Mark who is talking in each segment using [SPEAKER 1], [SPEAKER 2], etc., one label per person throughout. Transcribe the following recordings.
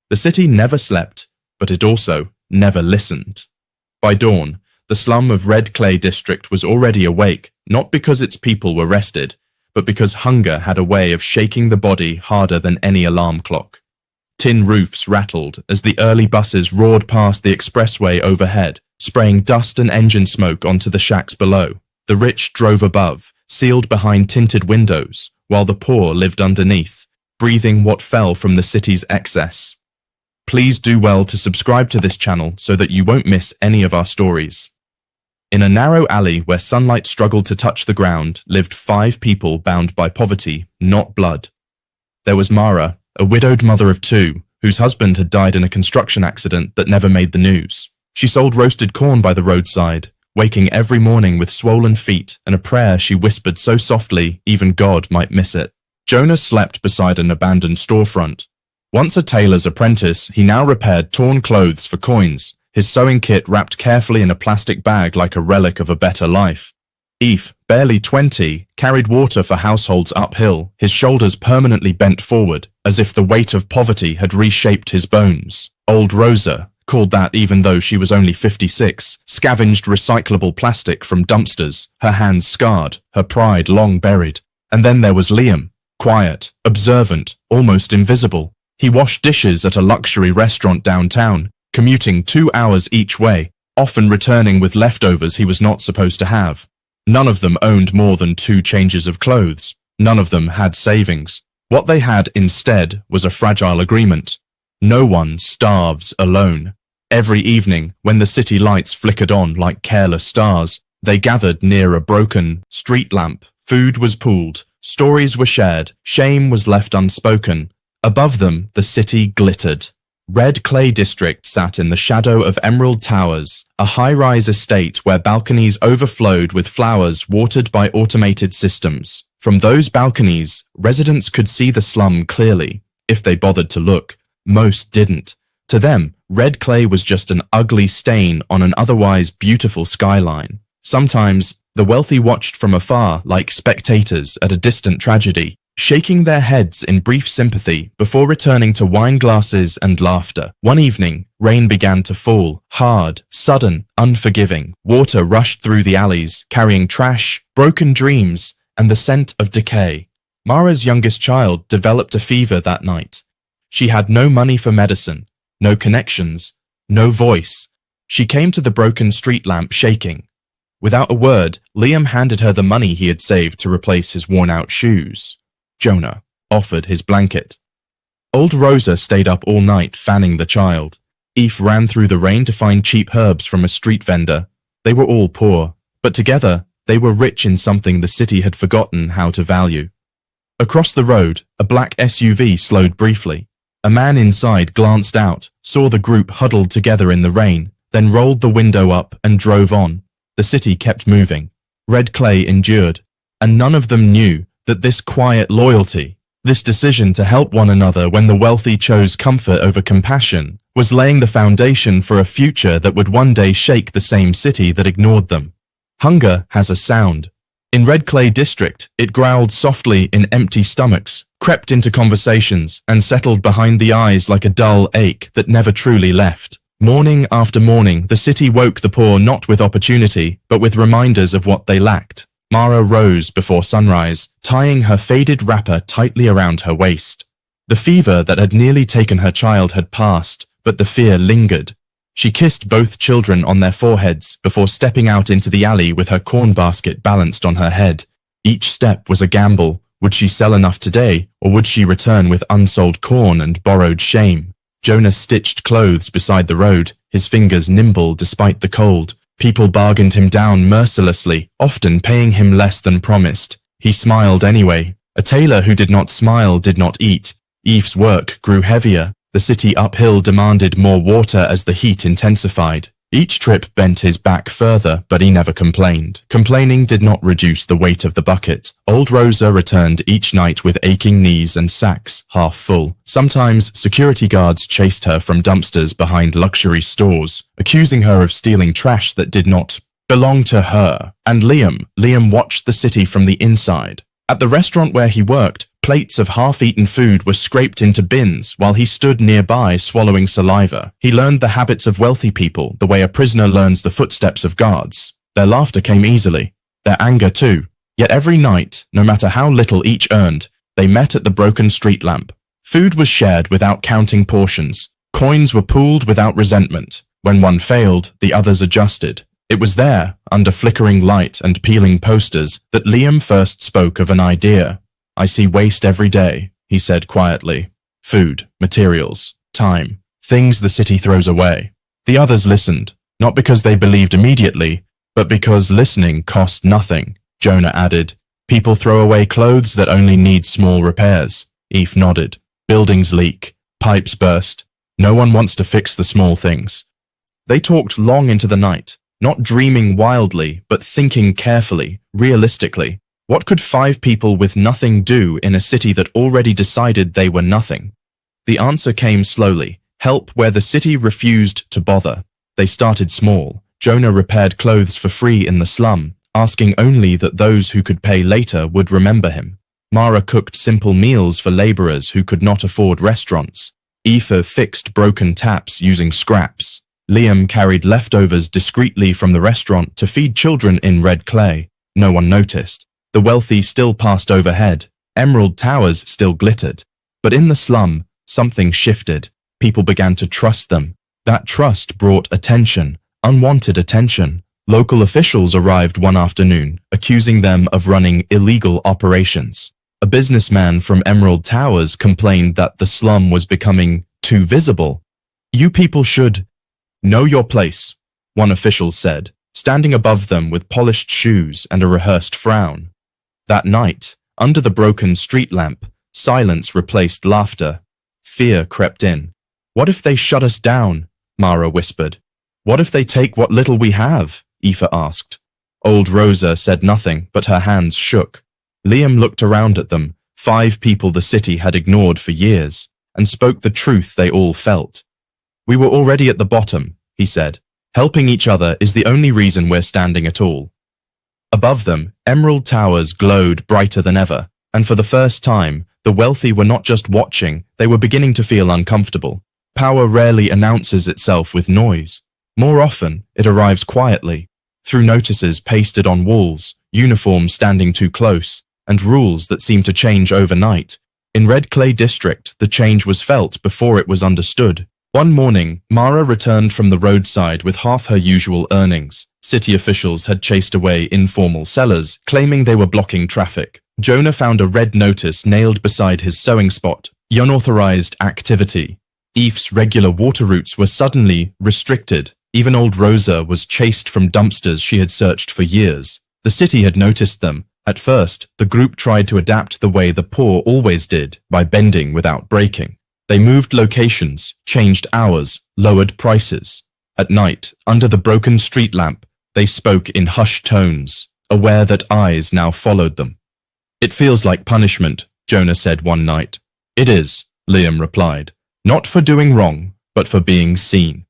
[SPEAKER 1] The city never slept, but it also never listened. By dawn, the slum of Red Clay District was already awake, not because its people were rested, but because hunger had a way of shaking the body harder than any alarm clock. Tin roofs rattled as the early buses roared past the expressway overhead, spraying dust and engine smoke onto the shacks below. The rich drove above, sealed behind tinted windows, while the poor lived underneath, breathing what fell from the city's excess. Please do well to subscribe to this channel so that you won't miss any of our stories. In a narrow alley where sunlight struggled to touch the ground lived 5 people bound by poverty, not blood. There was Mara, a widowed mother of 2, whose husband had died in a construction accident that never made the news. She sold roasted corn by the roadside, waking every morning with swollen feet and a prayer she whispered so softly even God might miss it. Jonah slept beside an abandoned storefront. Once a tailor's apprentice, he now repaired torn clothes for coins, his sewing kit wrapped carefully in a plastic bag like a relic of a better life. Eve, barely 20, carried water for households uphill, his shoulders permanently bent forward, as if the weight of poverty had reshaped his bones. Old Rosa, called that even though she was only 56, scavenged recyclable plastic from dumpsters, her hands scarred, her pride long buried. And then there was Liam, quiet, observant, almost invisible. He washed dishes at a luxury restaurant downtown, commuting 2 hours each way, often returning with leftovers he was not supposed to have. None of them owned more than 2 changes of clothes. None of them had savings. What they had instead was a fragile agreement. No one starves alone. Every evening, when the city lights flickered on like careless stars, they gathered near a broken street lamp. Food was pooled, stories were shared, shame was left unspoken. Above them, the city glittered. Red Clay District sat in the shadow of Emerald Towers, a high-rise estate where balconies overflowed with flowers watered by automated systems. From those balconies, residents could see the slum clearly, if they bothered to look. Most didn't. To them, Red Clay was just an ugly stain on an otherwise beautiful skyline. Sometimes, the wealthy watched from afar like spectators at a distant tragedy, shaking their heads in brief sympathy before returning to wine glasses and laughter. One evening, rain began to fall, hard, sudden, unforgiving. Water rushed through the alleys, carrying trash, broken dreams, and the scent of decay. Mara's youngest child developed a fever that night. She had no money for medicine, no connections, no voice. She came to the broken street lamp shaking. Without a word, Liam handed her the money he had saved to replace his worn-out shoes. Jonah offered his blanket. Old Rosa stayed up all night fanning the child. Eve ran through the rain to find cheap herbs from a street vendor. They were all poor, but together they were rich in something the city had forgotten how to value. Across the road, a black SUV slowed briefly. A man inside glanced out, saw the group huddled together in the rain, then rolled the window up and drove on. The city kept moving. Red Clay endured, and none of them knew that this quiet loyalty, this decision to help one another when the wealthy chose comfort over compassion, was laying the foundation for a future that would one day shake the same city that ignored them. Hunger has a sound. In Red Clay District, it growled softly in empty stomachs, crept into conversations, and settled behind the eyes like a dull ache that never truly left. Morning after morning, the city woke the poor not with opportunity, but with reminders of what they lacked. Mara rose before sunrise, tying her faded wrapper tightly around her waist. The fever that had nearly taken her child had passed, but the fear lingered. She kissed both children on their foreheads before stepping out into the alley with her corn basket balanced on her head. Each step was a gamble. Would she sell enough today, or would she return with unsold corn and borrowed shame? Jonah stitched clothes beside the road, his fingers nimble despite the cold. People bargained him down mercilessly, often paying him less than promised. He smiled anyway. A tailor who did not smile did not eat. Eve's work grew heavier. The city uphill demanded more water as the heat intensified. Each trip bent his back further, but he never complained. Complaining did not reduce the weight of the bucket. Old Rosa returned each night with aching knees and sacks half full. Sometimes security guards chased her from dumpsters behind luxury stores, accusing her of stealing trash that did not belong to her. And Liam watched the city from the inside. At the restaurant where he worked, plates of half-eaten food were scraped into bins while he stood nearby swallowing saliva. He learned the habits of wealthy people the way a prisoner learns the footsteps of guards. Their laughter came easily, their anger too. Yet every night, no matter how little each earned, they met at the broken street lamp. Food was shared without counting portions. Coins were pooled without resentment. When one failed, the others adjusted. It was there, under flickering light and peeling posters, that Liam first spoke of an idea. "I see waste every day," he said quietly. "Food, materials, time, things the city throws away." The others listened, not because they believed immediately, but because listening cost nothing. Jonah added, "People throw away clothes that only need small repairs." Eve nodded. "Buildings leak, pipes burst. No one wants to fix the small things." They talked long into the night, not dreaming wildly, but thinking carefully, realistically. What could 5 people with nothing do in a city that already decided they were nothing? The answer came slowly. Help where the city refused to bother. They started small. Jonah repaired clothes for free in the slum, asking only that those who could pay later would remember him. Mara cooked simple meals for laborers who could not afford restaurants. Aoife fixed broken taps using scraps. Liam carried leftovers discreetly from the restaurant to feed children in red clay. No one noticed. The wealthy still passed overhead. Emerald towers still glittered. But in the slum, something shifted. People began to trust them. That trust brought attention, unwanted attention. Local officials arrived one afternoon, accusing them of running illegal operations. A businessman from Emerald Towers complained that the slum was becoming too visible. "You people should know your place," one official said, standing above them with polished shoes and a rehearsed frown. That night, under the broken street lamp, silence replaced laughter. Fear crept in. "What if they shut us down?" Mara whispered. "What if they take what little we have?" Aoife asked. Old Rosa said nothing, but her hands shook. Liam looked around at them, 5 people the city had ignored for years, and spoke the truth they all felt. "We were already at the bottom," he said. "Helping each other is the only reason we're standing at all." Above them, Emerald Towers glowed brighter than ever, and for the first time, the wealthy were not just watching, they were beginning to feel uncomfortable. Power rarely announces itself with noise. More often, it arrives quietly, through notices pasted on walls, uniforms standing too close, and rules that seem to change overnight. In Red Clay District, the change was felt before it was understood. One morning, Mara returned from the roadside with half her usual earnings. City officials had chased away informal sellers, claiming they were blocking traffic. Jonah found a red notice nailed beside his sewing spot, "Unauthorized activity." Aoife's regular water routes were suddenly restricted. Even old Rosa was chased from dumpsters she had searched for years. The city had noticed them. At first, the group tried to adapt the way the poor always did, by bending without breaking. They moved locations, changed hours, lowered prices. At night, under the broken street lamp, they spoke in hushed tones, aware that eyes now followed them. "It feels like punishment," Jonah said one night. "It is," Liam replied. "Not for doing wrong, but for being seen."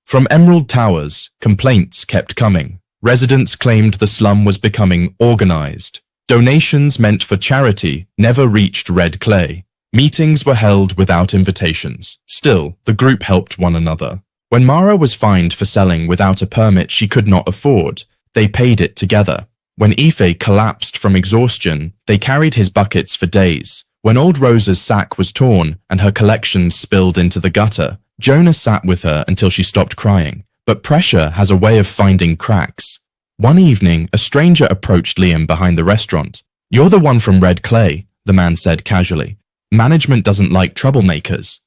[SPEAKER 1] From Emerald Towers, complaints kept coming. Residents claimed the slum was becoming organized. Donations meant for charity never reached Red Clay. Meetings were held without invitations. Still, the group helped one another. When Mara was fined for selling without a permit she could not afford, they paid it together. When Aoife collapsed from exhaustion, they carried his buckets for days. When old Rosa's sack was torn and her collections spilled into the gutter, Jonah sat with her until she stopped crying. But pressure has a way of finding cracks. One evening, a stranger approached Liam behind the restaurant. "You're the one from Red Clay," the man said casually. "Management doesn't like troublemakers."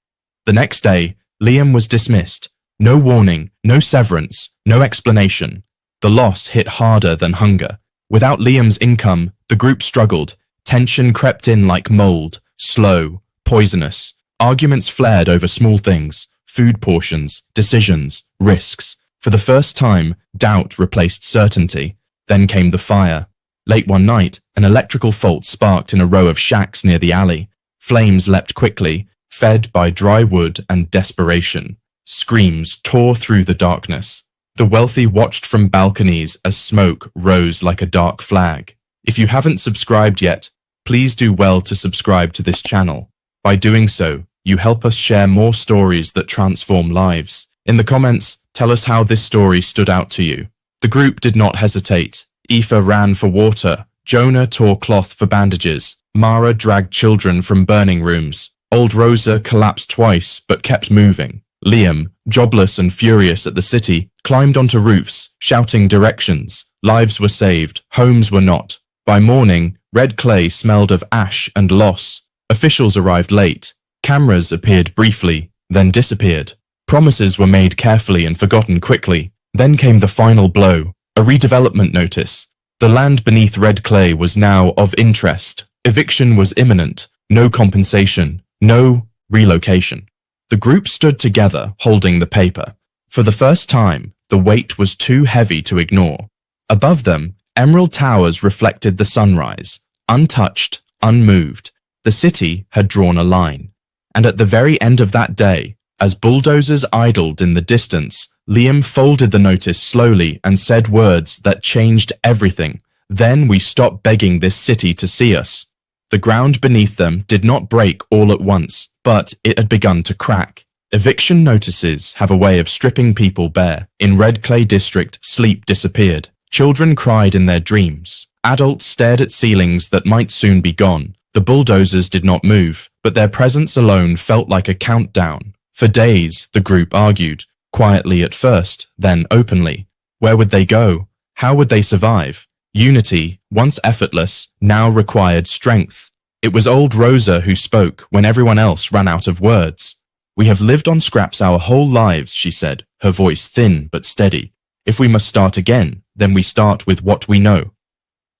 [SPEAKER 1] The next day, Liam was dismissed. No warning, no severance, no explanation. The loss hit harder than hunger. Without Liam's income, the group struggled. Tension crept in like mold, slow, poisonous. Arguments flared over small things, food portions, decisions, risks. For the first time, doubt replaced certainty. Then came the fire. Late one night, an electrical fault sparked in a row of shacks near the alley. Flames leapt quickly, fed by dry wood and desperation. Screams tore through the darkness. The wealthy watched from balconies as smoke rose like a dark flag. If you haven't subscribed yet, please do well to subscribe to this channel. By doing so, you help us share more stories that transform lives. In the comments, tell us how this story stood out to you. The group did not hesitate. Aoife ran for water. Jonah tore cloth for bandages. Mara dragged children from burning rooms. Old Rosa collapsed twice but kept moving. Liam, jobless and furious at the city, climbed onto roofs, shouting directions. Lives were saved, homes were not. By morning, red clay smelled of ash and loss. Officials arrived late. Cameras appeared briefly, then disappeared. Promises were made carefully and forgotten quickly. Then came the final blow, a redevelopment notice. The land beneath red clay was now of interest. Eviction was imminent. No compensation. No relocation. The group stood together, holding the paper. For the first time, the weight was too heavy to ignore. Above them, emerald towers reflected the sunrise. Untouched, unmoved, the city had drawn a line. And at the very end of that day, as bulldozers idled in the distance, Liam folded the notice slowly and said words that changed everything. Then we stopped begging this city to see us. The ground beneath them did not break all at once, but it had begun to crack. Eviction notices have a way of stripping people bare. In Red Clay District, sleep disappeared. Children cried in their dreams. Adults stared at ceilings that might soon be gone. The bulldozers did not move, but their presence alone felt like a countdown. For days, the group argued, quietly at first, then openly. Where would they go? How would they survive? Unity, once effortless, now required strength. It was old Rosa who spoke when everyone else ran out of words. We have lived on scraps our whole lives, she said, her voice thin but steady. If we must start again, then we start with what we know.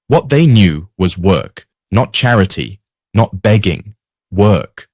[SPEAKER 1] What they knew was work, not charity, not begging, work.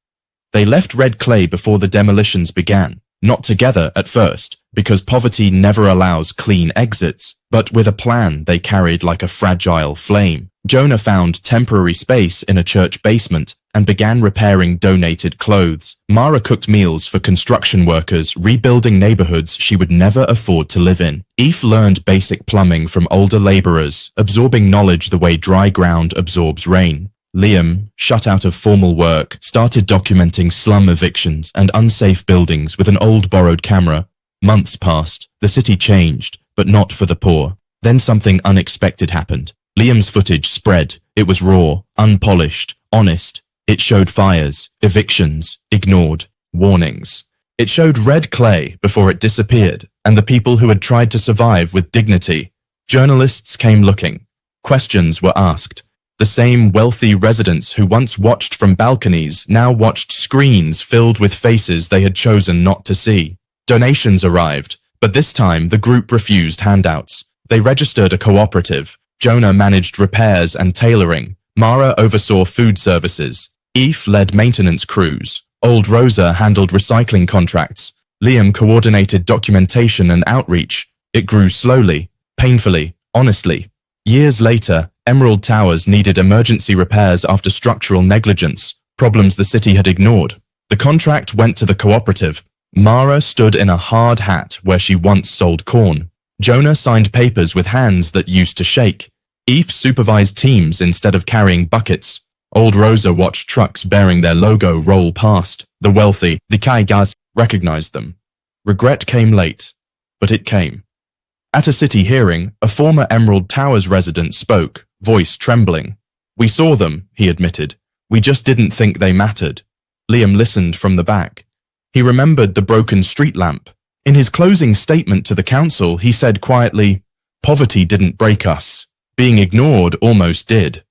[SPEAKER 1] They left Red Clay before the demolitions began, not together at first, because poverty never allows clean exits, but with a plan they carried like a fragile flame. Jonah found temporary space in a church basement and began repairing donated clothes. Mara cooked meals for construction workers, rebuilding neighborhoods she would never afford to live in. Aoife learned basic plumbing from older laborers, absorbing knowledge the way dry ground absorbs rain. Liam, shut out of formal work, started documenting slum evictions and unsafe buildings with an old borrowed camera. Months passed. The city changed, but not for the poor. Then something unexpected happened. Liam's footage spread. It was raw, unpolished, honest. It showed fires, evictions, ignored, warnings. It showed red clay before it disappeared, and the people who had tried to survive with dignity. Journalists came looking. Questions were asked. The same wealthy residents who once watched from balconies now watched screens filled with faces they had chosen not to see. Donations arrived, but this time the group refused handouts. They registered a cooperative. Jonah managed repairs and tailoring. Mara oversaw food services. Aoife led maintenance crews. Old Rosa handled recycling contracts. Liam coordinated documentation and outreach. It grew slowly, painfully, honestly. Years later, Emerald Towers needed emergency repairs after structural negligence, problems the city had ignored. The contract went to the cooperative. Mara stood in a hard hat where she once sold corn. Jonah signed papers with hands that used to shake. Aoife supervised teams instead of carrying buckets. Old Rosa watched trucks bearing their logo roll past. The wealthy, the Kaigas, recognized them. Regret came late, but it came. At a city hearing, a former Emerald Towers resident spoke, voice trembling. We saw them, he admitted. We just didn't think they mattered. Liam listened from the back. He remembered the broken street lamp. In his closing statement to the council, he said quietly, "Poverty didn't break us. Being ignored almost did."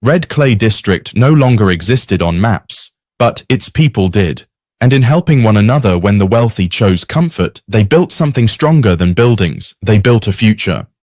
[SPEAKER 1] Red Clay District no longer existed on maps, but its people did. And in helping one another when the wealthy chose comfort, they built something stronger than buildings. They built a future.